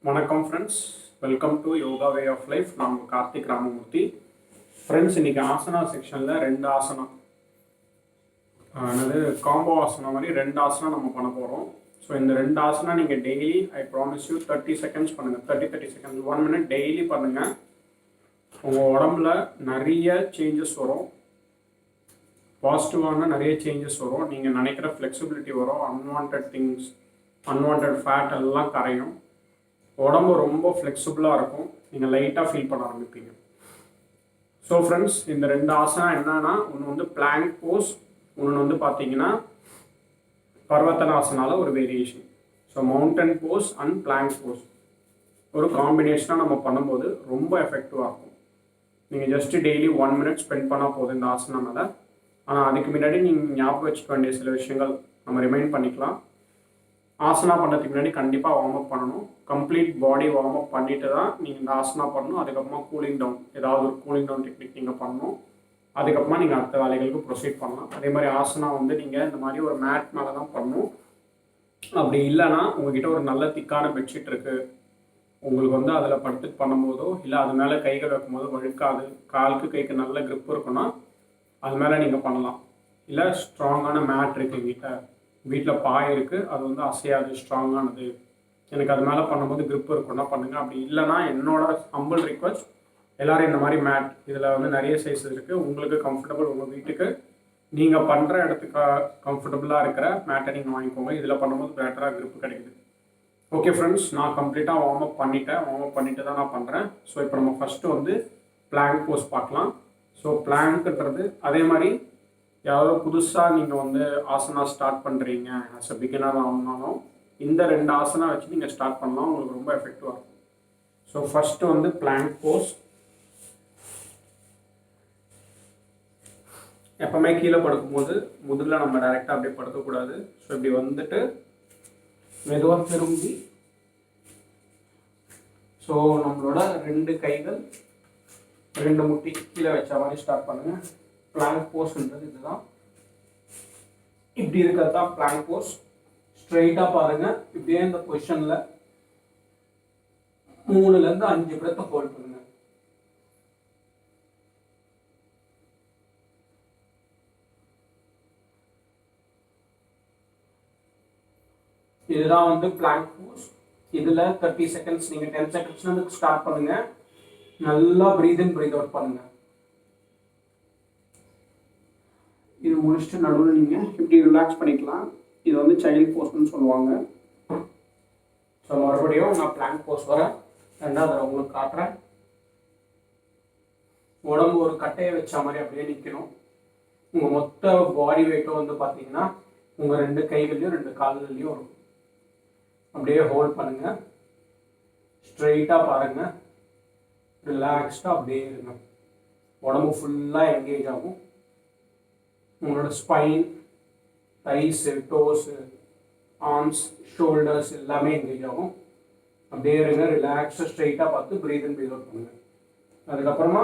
வணக்கம் friends, welcome to yoga way of life. நான் உங்கள் கார்த்திக் ராமமூர்த்தி. ஃப்ரெண்ட்ஸ், இன்றைக்கி ஆசனா செக்ஷனில் ரெண்டு ஆசனம், அதாவது காம்போ ஆசனம் மாதிரி ரெண்டு ஆசனம் நம்ம பண்ண போகிறோம். ஸோ இந்த ரெண்டு ஆசனம் நீங்கள் daily, I promise you 30 seconds பண்ணுங்கள். 30 செகண்ட்ஸ், 1 minute டெய்லி பண்ணுங்கள். உங்கள் உடம்புல நிறைய சேஞ்சஸ் வரும், பாசிட்டிவான நிறைய சேஞ்சஸ் வரும். நீங்கள் நினைக்கிற ஃப்ளெக்சிபிலிட்டி வரும், அன்வான்ட் திங்ஸ், அன்வான்ட் ஃபேட் எல்லாம் கரையும். உடம்பு ரொம்ப ஃப்ளெக்சிபிளாக இருக்கும், நீங்கள் லைட்டாக ஃபீல் பண்ண ஆரம்பிப்பீங்க. ஸோ ஃப்ரெண்ட்ஸ், இந்த ரெண்டு ஆசனம் என்னன்னா, ஒன்று வந்து பிளாங்க் போஸ், ஒன்று வந்து பார்த்தீங்கன்னா பர்வத்தனாசனால ஒரு variation. So mountain pose and plank pose ஒரு காம்பினேஷனாக நம்ம பண்ணும்போது ரொம்ப எஃபெக்டிவாக இருக்கும். நீங்கள் ஜஸ்ட்டு டெய்லி 1 minute ஸ்பெண்ட் பண்ணால் போதும் இந்த ஆசனம் மேலே. ஆனால் அதுக்கு முன்னாடி நீங்கள் ஞாபகம் வச்சுக்க வேண்டிய சில விஷயங்கள் நம்ம ரிமைண்ட் பண்ணிக்கலாம். ஆசனா பண்ணுறதுக்கு முன்னாடி கண்டிப்பாக வார்ம் அப் பண்ணணும். கம்ப்ளீட் பாடி வார்ம் அப் பண்ணிட்டு தான் நீங்கள் இந்த ஆசனா பண்ணணும். அதுக்கப்புறமா கூலிங் டவுன், ஏதாவது ஒரு கூலிங் டவுன் டெக்னிக் நீங்கள் பண்ணணும். அதுக்கப்புறமா நீங்கள் அடுத்த வேலைகளுக்கு ப்ரொசீட் பண்ணலாம். அதே மாதிரி ஆசனா வந்து நீங்கள் இந்த மாதிரி ஒரு மேட் மேலே தான் பண்ணணும். அப்படி இல்லைன்னா உங்ககிட்ட ஒரு நல்ல திக்கான பெட்ஷீட் இருக்குது, உங்களுக்கு வந்து அதில் படுத்துட்டு பண்ணும்போதோ இல்லை அது மேலே கைகள் வைக்கும் போதோ வழுக்காது, காலுக்கு கைக்கு நல்ல grip இருக்குன்னா அது மேலே நீங்கள் பண்ணலாம். இல்லை ஸ்ட்ராங்கான மேட் இருக்குது எங்கிட்ட, வீட்டில் பாய் இருக்குது, அது வந்து அசையாது, ஸ்ட்ராங்கானது, எனக்கு அது மேலே பண்ணும்போது grip இருக்குன்னா பண்ணுங்கள். அப்படி இல்லைனா என்னோட ஹம்பிள் ரிக்வெஸ்ட், எல்லோரும் இந்த மாதிரி மேட், இதில் வந்து நிறைய சைஸஸ் இருக்குது, உங்களுக்கு கம்ஃபர்டபுள், உங்கள் வீட்டுக்கு நீங்கள் பண்ணுற இடத்துக்கு கம்ஃபர்டபுளாக இருக்கிற மேட்டை நீங்கள் வாங்கிக்கோங்க. இதில் பண்ணும்போது பெட்டராக grip கிடைக்குது. ஓகே ஃப்ரெண்ட்ஸ், நான் கம்ப்ளீட்டாக வார்ம் அப் பண்ணிவிட்டு தான் நான் பண்ணுறேன். ஸோ இப்போ நம்ம ஃபஸ்ட்டு வந்து பிளாங்க் போஸ் பார்க்கலாம். ஸோ பிளாங்க்ன்றது அதே மாதிரி யாராவது புதுசாக நீங்கள் வந்து ஆசனா ஸ்டார்ட் பண்ணுறீங்க, ஆஸ் அ பிகினர் ஆகணும்னாலும் இந்த ரெண்டு ஆசனா வச்சு நீங்கள் ஸ்டார்ட் பண்ணலாம், உங்களுக்கு ரொம்ப எஃபெக்டிவாக இருக்கும். ஸோ ஃபஸ்ட்டு வந்து பிளாங்க் போஸ். எப்பவுமே கீழே படுக்கும்போது முதல்ல நம்ம டைரெக்டாக அப்படியே படுக்கக்கூடாது. ஸோ இப்படி வந்துட்டு மெதுவாக திரும்பி, ஸோ நம்மளோட ரெண்டு கைகள் ரெண்டு முட்டி கீழே வச்ச மாதிரி ஸ்டார்ட் பண்ணுங்கள். பிளாங்க் போஸ்ன்றது இதுதான், இப்படி இருக்கிறது தான் பிளாங்க் போஸ். ஸ்ட்ரெயிட்டாக பாருங்கள், இப்படியே இந்த பொசிஷனில் 3லேருந்து 5 பிரத்தை ஹோல்ட் பண்ணுங்க. இதுதான் வந்து பிளாங்க் போஸ். இதில் 30 செகண்ட்ஸ், நீங்கள் 10 செகண்ட்ஸ்லேருந்து ஸ்டார்ட் பண்ணுங்க. நல்லா பிரீத் இன் பிரீத் அவுட் பண்ணுங்க. இது முடிச்சுட்டு நடுவில் நீங்கள் இப்படி ரிலாக்ஸ் பண்ணிக்கலாம். இது வந்து சைல்ட் போஸ்ன்னு சொல்லுவாங்க. ஸோ மறுபடியும் நான் பிளாங்க் போஸ் வரேன், ரெண்டாவது உங்களுக்கு காட்டுறேன். உடம்பு ஒரு கட்டையை வச்ச மாதிரி அப்படியே நிற்கணும். உங்கள் மொத்த பாடி வெயிட்டும் வந்து பார்த்தீங்கன்னா உங்கள் ரெண்டு கைகள்லையும் ரெண்டு கால்கள்லையும் இருக்கும். அப்படியே ஹோல்ட் பண்ணுங்க, ஸ்ட்ரெயிட்டாக பாருங்க, ரிலாக்ஸ்டாக அப்படியே இருங்க. உடம்பு ஃபுல்லாக என்கேஜ் ஆகும். உங்களோட spine, thighs, dose, arms, shoulders எல்லாமே என்கேஜ் ஆகும். அப்படியே இருங்க, ரிலாக்ஸாக ஸ்ட்ரெயிட்டாக பார்த்து பிரீத் இன் பிரீத் அவுட் பண்ணுங்க. அதுக்கப்புறமா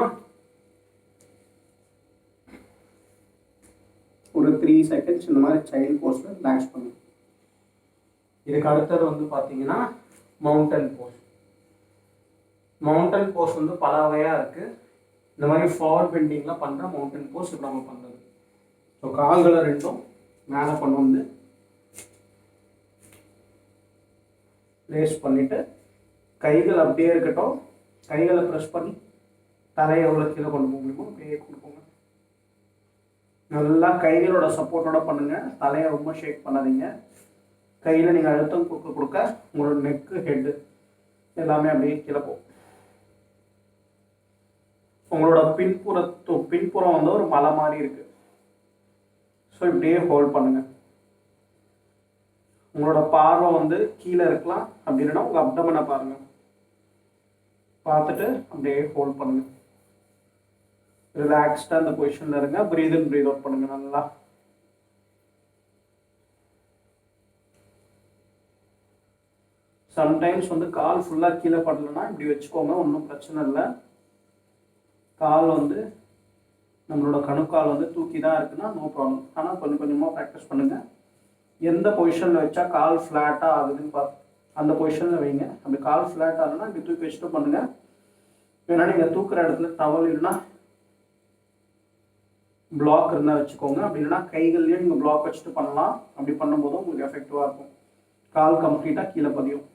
ஒரு 3 செகண்ட்ஸ் இந்த மாதிரி சைல்ட் போஸில் ரிலாக்ஸ் பண்ணுங்க. இதுக்கு அடுத்தது வந்து பார்த்தீங்கன்னா மவுண்டன் போஸ். மவுண்டன் போஸ் வந்து பல வகையாக இருக்குது. இந்த மாதிரி ஃபார்வர்ட் பெண்டிங்கில் பண்ணுற மவுண்டன் போஸ் இப்போ நம்ம பண்ணுறது. ஸோ கால்களை ரெண்டும் மேலே கொண்டு வந்து ரேஸ் பண்ணிவிட்டு கைகள் அப்படியே இருக்கட்டும், கைகளை ப்ரெஸ் பண்ணி தலையை எவ்வளோ கீழே கொண்டு போக முடியுமோ அப்படியே கொடுப்போங்க. நல்லா கைகளோட சப்போர்ட்டோட பண்ணுங்கள், தலையை ரொம்ப ஷேக் பண்ணாதீங்க. கையில் நீங்கள் அழுத்தம் கொடுக்க கொடுக்க உங்களோட நெக்கு, ஹெட்டு எல்லாமே அப்படியே கீழே போகும். உங்களோட பின்புறம் வந்து ஒரு மலை மாதிரி இருக்குது. ஸோ இப்படியே ஹோல்ட் பண்ணுங்க. உங்களோட பார்வை வந்து கீழே இருக்கலாம், அப்படி இல்லைன்னா உங்கள் அப்டமனை பாருங்க, பார்த்துட்டு அப்படியே ஹோல்ட் பண்ணுங்க. ரிலாக்ஸ்டாக அந்த பொசிஷனில் இருங்க. பிரீத் இன் பிரீத் அவுட் பண்ணுங்க நல்லா. சம்டைம்ஸ் வந்து கால் ஃபுல்லாக கீழே படலைன்னா இப்படி வச்சுக்கோங்க, ஒன்றும் பிரச்சனை இல்லை. கால் வந்து நம்மளோட கணுக்கால் வந்து தூக்கி தான் இருக்குன்னா நோ ப்ராப்ளம். ஆனால் கொஞ்சம் கொஞ்சமாக ப்ராக்டிஸ் பண்ணுங்கள். எந்த பொசிஷனில் வச்சா கால் ஃப்ளாட்டாக ஆகுதுன்னு அந்த பொசிஷனில் வைங்க. அப்படி கால் ஃப்ளாட்டாக இல்லைன்னா இப்படி தூக்கி வச்சுட்டு பண்ணுங்கள். வேணா நீங்கள் தூக்குற இடத்துல டவல் இல்லைன்னா பிளாக் இருந்தால் வச்சுக்கோங்க. அப்படி இல்லைன்னா கைகள்லேயும் நீங்கள் பிளாக் வச்சுட்டு பண்ணலாம். அப்படி பண்ணும்போதும் உங்களுக்கு எஃபெக்டிவாக இருக்கும். கால் கம்ப்ளீட்டாக கீழே பதியும்.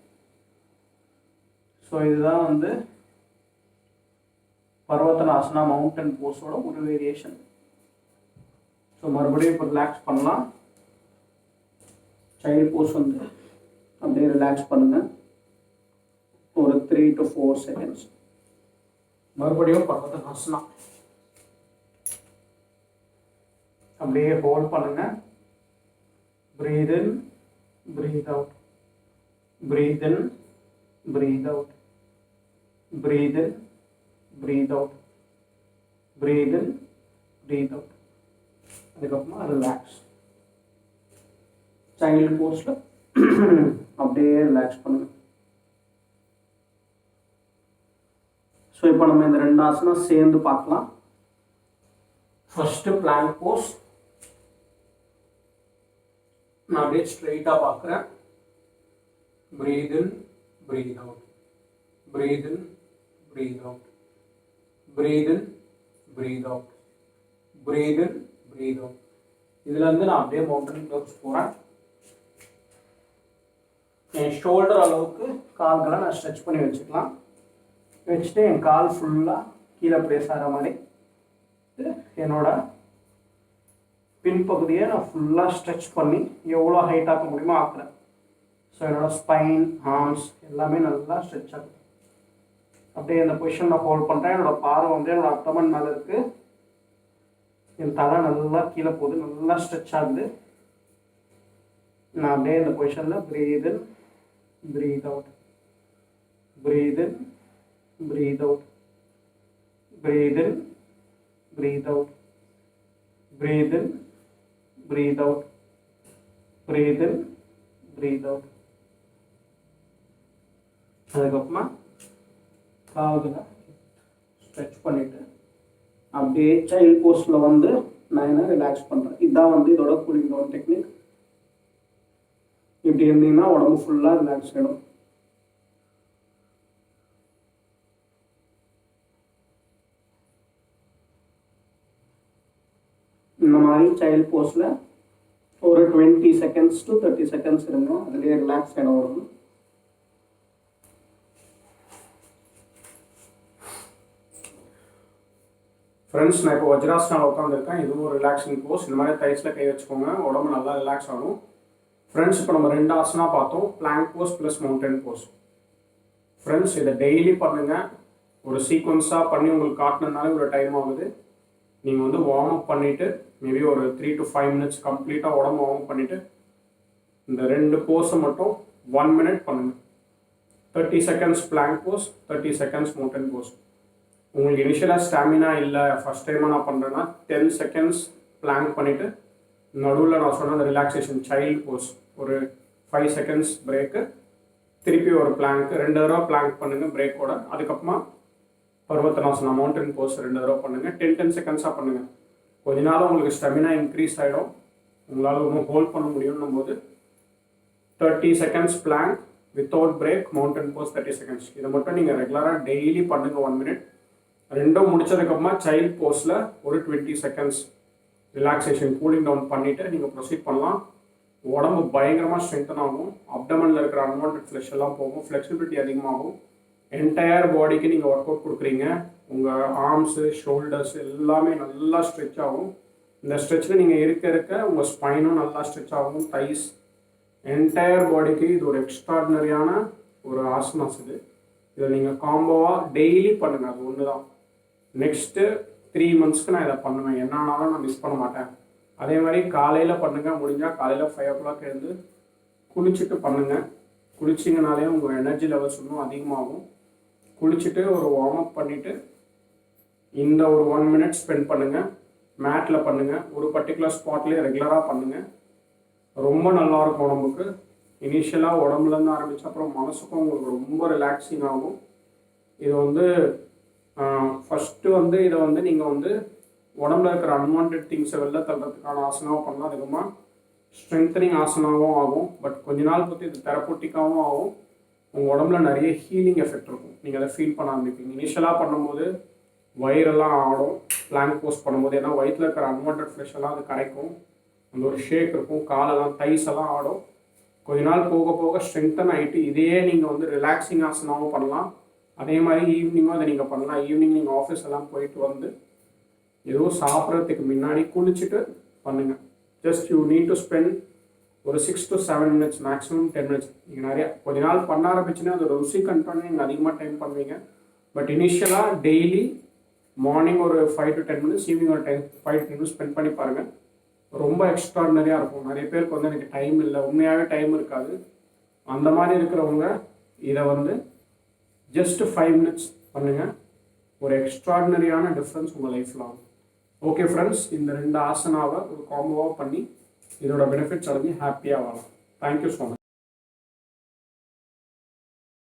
ஸோ இதுதான் வந்து பர்வதனாசனா மவுண்டன் போஸோட ஒரு வேரியேஷன். ஸோ மறுபடியும் இப்போ ரிலாக்ஸ் பண்ணலாம். சைல்டு போஸ் வந்து அப்படியே ரிலாக்ஸ் பண்ணுங்கள் ஒரு 3 to 4 seconds. மறுபடியும் பர்வதனாசனா அப்படியே ஹோல்ட் பண்ணுங்க. breathe in, breathe out, breathe in, breathe out, breathe in, breathe out, breathe in, breathe out. அதுக்கப்புறமா ரிலாக்ஸ். சைல்டு போஸ்ட்ல அப்படியே ரிலாக்ஸ் பண்ணுங்க. ஸோ இப்போ நம்ம இந்த 2 ஆசனம் சேர்ந்து பார்க்கலாம். First plank pose. நான் அப்படியே ஸ்ட்ரெயிட்டாக பார்க்குறேன். breathe in, breathe out, breathe in, breathe out, breathe in, breathe out, breathe in, breathe out. இதுலேருந்து நான் அப்படியே மவுண்டன் க்ளோஸ் போகிறேன். என் ஷோல்டர் அளவுக்கு கால்களை நான் ஸ்ட்ரெச் பண்ணி வச்சுக்கலாம். வச்சுட்டு என் கால் ஃபுல்லாக கீழே ப்ளேஸ் ஆகிற மாதிரி என்னோட பின்பகுதியை நான் ஃபுல்லாக ஸ்ட்ரெச் பண்ணி எவ்வளோ ஹைட் ஆக்க முடியுமோ ஆக்குறேன். ஸோ என்னோடய ஸ்பைன், ஆர்ம்ஸ் எல்லாமே நல்லா ஸ்ட்ரெச் ஆகுது. அப்படியே இந்த பொசிஷன் நான் ஹோல்ட் பண்ணுறேன். என்னோடய பார்வை வந்து என்னோடய அப்டமன் மேலே இருக்குது. என் தலை நல்லா கீழே போகுது, நல்லா ஸ்ட்ரெச் ஆகுது. நான் அப்படியே இந்த பொசிஷனில் breathe in, breathe out, breathe in, breathe out, breathe in, breathe out, breathe in, breathe out, breathe in, breathe out. அதுக்கப்புறமா கால்களை ஸ்ட்ரெச் பண்ணிவிட்டு அப்படியே சைல்டு போஸ்டில் வந்து நான் என்ன ரிலாக்ஸ் பண்ணுறேன். இதுதான் வந்து இதோட கூலிங் டவுன் டெக்னிக். இப்படி இருந்தீங்கன்னா உடம்பு ஃபுல்லாக ரிலாக்ஸ் ஆகிடும். இந்த மாதிரி சைல்டு போஸில் ஒரு 20 seconds to 30 seconds இருந்தோம். அதுலேயே ரிலாக்ஸ் ஆகிடும் உடம்பு. ஃப்ரெண்ட்ஸ், நான் இப்போ வஜ்ராசனாவில் உட்காந்துருக்கேன். இதுவும் ஒரு ரிலாக்ஸிங் போஸ். இந்த மாதிரி தைஸில் கை வச்சுக்கோங்க, உடம்பு நல்லா ரிலாக்ஸ் ஆகும். ஃப்ரெண்ட்ஸ், இப்போ நம்ம 2 ஆசனா பார்த்தோம். Plank pose plus mountain pose. Friends, இதை டெய்லி பண்ணுங்கள். ஒரு சீக்வன்ஸாக பண்ணி உங்களுக்கு காட்டினதுனால இவ்வளோ டைம் ஆகுது. நீங்கள் வந்து வார்ம் அப் பண்ணிவிட்டு மேபி ஒரு 3 to 5 minutes கம்ப்ளீட்டாக உடம்பு வார்ம் அப் பண்ணிவிட்டு இந்த 2 போஸை மட்டும் 1 minute பண்ணுங்கள். 30 seconds plank pose, 30 seconds mountain pose. உங்களுக்கு இனிஷியலாக ஸ்டாமினா இல்லை, ஃபஸ்ட் டைமாக நான் பண்ணுறேன்னா 10 seconds பிளாங்க் பண்ணிவிட்டு நடுவில் நான் சொன்ன அந்த ரிலாக்ஸேஷன் சைல்டு போஸ் ஒரு 5 seconds பிரேக்கு, திருப்பி ஒரு பிளாங்க்கு 2 தடவை பிளாங்க் பண்ணுங்கள் பிரேக்கோட. அதுக்கப்புறமா பர்வதனாசனா மவுண்டன் போஸ் 2 தடவை பண்ணுங்கள். 10 seconds பண்ணுங்கள். கொஞ்ச நாள் உங்களுக்கு ஸ்டெமினா இன்க்ரீஸ் ஆகிடும். உங்களால் ஒன்றும் ஹோல்ட் பண்ண முடியும்னும் போது 30 seconds plank without break, mountain pose 30 seconds. இதை மட்டும் நீங்கள் ரெகுலராக டெய்லி பண்ணுங்கள் 1 minute. ரெண்டும் முடிச்சதுக்கப்புறமா சைல்டு போஸில் ஒரு 20 seconds ரிலாக்ஸேஷன் கூலிங் டவுன் பண்ணிவிட்டு நீங்கள் ப்ரொசீட் பண்ணலாம். உடம்பு பயங்கரமாக ஸ்ட்ரென்தன் ஆகும். அப்டமனில் இருக்கிற அன்வான்ட் ஃப்ளெஷ் எல்லாம் போகும், ஃப்ளெக்சிபிலிட்டி அதிகமாகும். என்டையர் பாடிக்கு நீங்கள் ஒர்க் அவுட் கொடுக்குறீங்க. உங்கள் ஆர்ம்ஸு, ஷோல்டர்ஸ் எல்லாமே நல்லா ஸ்ட்ரெச் ஆகும். இந்த ஸ்ட்ரெச்சில் நீங்கள் இருக்க உங்கள் ஸ்பைனும் நல்லா ஸ்ட்ரெச் ஆகும். தைஸ், என்டையர் பாடிக்கு இது ஒரு எக்ஸ்ட்ராடினரியான ஒரு ஆசனாஸ். இதை நீங்கள் காம்போவாக டெய்லி பண்ணுங்கள். அது ஒன்று தான். நெக்ஸ்ட்டு 3 monthsக்கு நான் இதை பண்ணுவேன். என்ன ஆனாலும் நான் மிஸ் பண்ண மாட்டேன். அதே மாதிரி காலையில் பண்ணுங்கள். முடிஞ்சால் காலையில் 5 o'clock எழுந்து குளிச்சுட்டு பண்ணுங்கள். குளிச்சிங்கனாலே உங்கள் எனர்ஜி லெவல்ஸ் இன்னும் அதிகமாகும். குளிச்சுட்டு ஒரு வார்ம் அப் பண்ணிவிட்டு இந்த ஒரு 1 minute ஸ்பெண்ட் பண்ணுங்கள். மேட்டில் பண்ணுங்கள். ஒரு பர்டிகுலர் ஸ்பாட்லேயே ரெகுலராக பண்ணுங்கள். ரொம்ப நல்லாயிருக்கும் உடம்புக்கு. இனிஷியலாக உடம்புலேருந்து ஆரம்பித்த அப்புறம் மனசுக்கும் உங்களுக்கு ரொம்ப ரிலாக்ஸிங் ஆகும். இது வந்து ஃபஸ்ட்டு வந்து இதை வந்து நீங்கள் வந்து உடம்புல இருக்கிற அன்வான்ட் திங்ஸை வெளில தள்ளுறதுக்கான ஆசனாவும் பண்ணலாம். அதிகமாக ஸ்ட்ரென்தனிங் ஆசனாவும் ஆகும். பட் கொஞ்ச நாள் பற்றி இது தெரப்போட்டிக்காகவும் ஆகும். உங்கள் உடம்புல நிறைய ஹீலிங் எஃபெக்ட் இருக்கும். நீங்கள் அதை ஃபீல் பண்ண ஆரம்பிப்பீங்க. இனிஷியலாக பண்ணும்போது வயிறெல்லாம் ஆடும் பிளாங்க் போஸ்ட் பண்ணும்போது, ஏன்னா வயிற்றில் இருக்கிற அன்வான்ட் ஃப்ளஷ் எல்லாம் அது கரைக்கும். அந்த ஒரு ஷேக் இருக்கும், காலெல்லாம் தைஸ் எல்லாம் ஆடும். கொஞ்ச நாள் போக போக ஸ்ட்ரென்தன் ஆகிட்டு இதையே நீங்கள் வந்து ரிலாக்ஸிங் ஆசனாவும் பண்ணலாம். அதே மாதிரி ஈவினிங்கும் அதை நீங்கள் பண்ணலாம். ஈவினிங் நீங்கள் ஆஃபீஸ் எல்லாம் போயிட்டு வந்து ஏதோ சாப்பிட்றதுக்கு முன்னாடி குளிச்சுட்டு பண்ணுங்கள். Just you need to spend ஒரு 6 to 7 minutes, மேக்ஸிமம் 10 minutes. நீங்கள் நிறையா கொஞ்ச நாள் பண்ண ஆரம்பிச்சுன்னா அதோட ருசி கண்ட்ரோல் நீங்கள் அதிகமாக டைம் பண்ணுவீங்க. பட் இனிஷியலாக டெய்லி மார்னிங் ஒரு 5 to 10 minutes, ஈவினிங் ஒரு 5 to 10 minutes ஸ்பெண்ட் பண்ணி பாருங்கள். ரொம்ப எக்ஸ்ட்ராடினரியாக இருக்கும். நிறைய பேருக்கு வந்து எனக்கு டைம் இல்லை, உண்மையாகவே டைம் இருக்காது. அந்த மாதிரி இருக்கிறவங்க இதை வந்து ஜஸ்ட் 5 minutes பண்ணுங்கள். ஒரு எக்ஸ்ட்ராடினரியான டிஃப்ரென்ஸ் உங்கள் லைஃப்பில் ஆகும். ஓகே ஃப்ரெண்ட்ஸ், இந்த 2 ஆசனாவை ஒரு காம்போவாக பண்ணி இதோட பெனிஃபிட்ஸ் அடைஞ்சு ஹாப்பியாக வாழலாம். Thank you so much.